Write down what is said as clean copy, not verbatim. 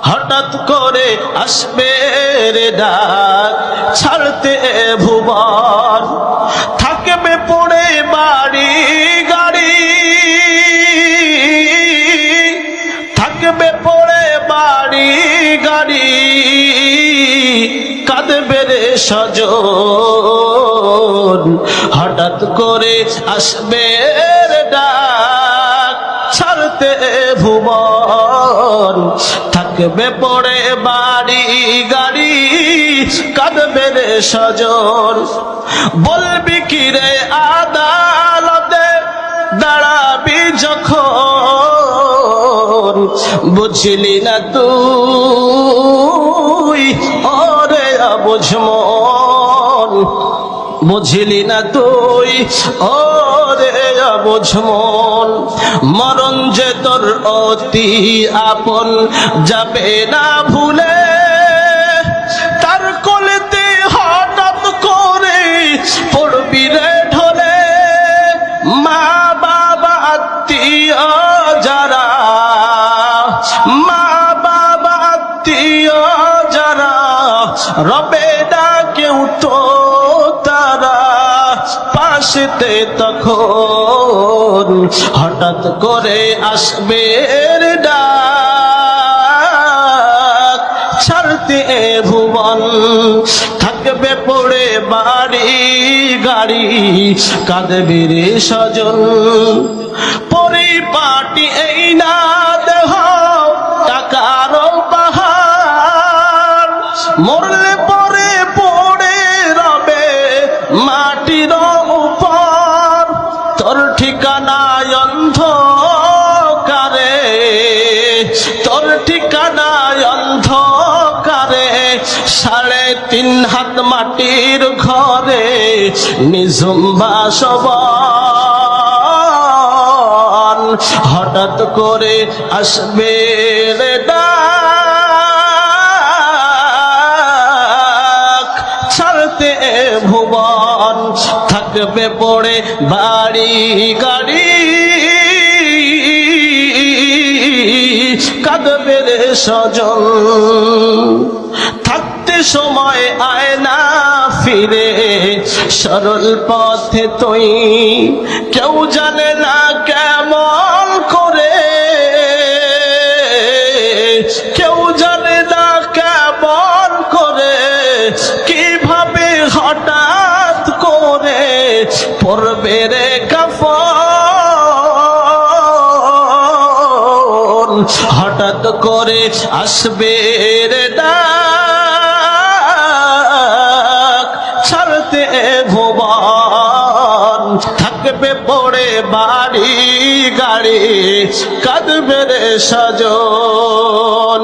হঠাৎ করে আসবে রে ডাক, ছাড়তে ভুবন। থাকবে পড়ে বাড়ি গাড়ি, থাকবে পড়ে বাড়ি গাড়ি, কাঁদবে রে স্বজন। হঠাৎ করে আসবে রে ডাক, ছাড়তে ভুবন। থাকবে পড়ে বাড়ি গাড়ি, কাঁদবে রে স্বজন। বলবি কি রে আদালতে দাঁড়াবি যখন, বুঝলি না তুই ওরে অবুঝ মন, বুঝলি না তুই ওরে অবুঝ মন। মরণ যে তোর অতি আপন, যাবে না ভুলে, তার কোলেতে হঠাৎ করে পড়বি রে ঢলে। মা বাবা আত্মীয় যারা, মা বাবা আত্মীয় যারা, রবে না কেউ তো তারা পাশেতে তখন। হঠাৎ করে আসবে রে ডাক, ছাড়তে ভুবন। থাকবে পড়ে বাড়ি গাড়ি, কাঁদবে রে স্বজন। পরিপাটি এই না দেহ টাকারও পাহাড়, মরলে পরে পড়ে রবে মাটির উপর। তোর ঠিকানায় অন্ধকারে, তোর ঠিকানায় অন্ধকারে, 3.5 হাত মাটির ঘরে নিঝুম বাসবন। হঠাৎ করে আসবে রে ডাক, ছাড়তে ভুবন। থাকবে পড়ে বাড়ি গাড়ি, কাঁদবে রে স্বজন। থাকতে সময় আয় না ফিরে সরল পথে তুই, কেউ জানে না কেমন করে, কেউ জানে না কেমন করে, কিভাবে হঠাৎ করে পড়বে রে কাফন। হঠাৎ করে আসবে রে ডাক, ছাড়তে ভুবন। থাকবে পড়ে বাড়ি গাড়ি, কাঁদবে রে স্বজন।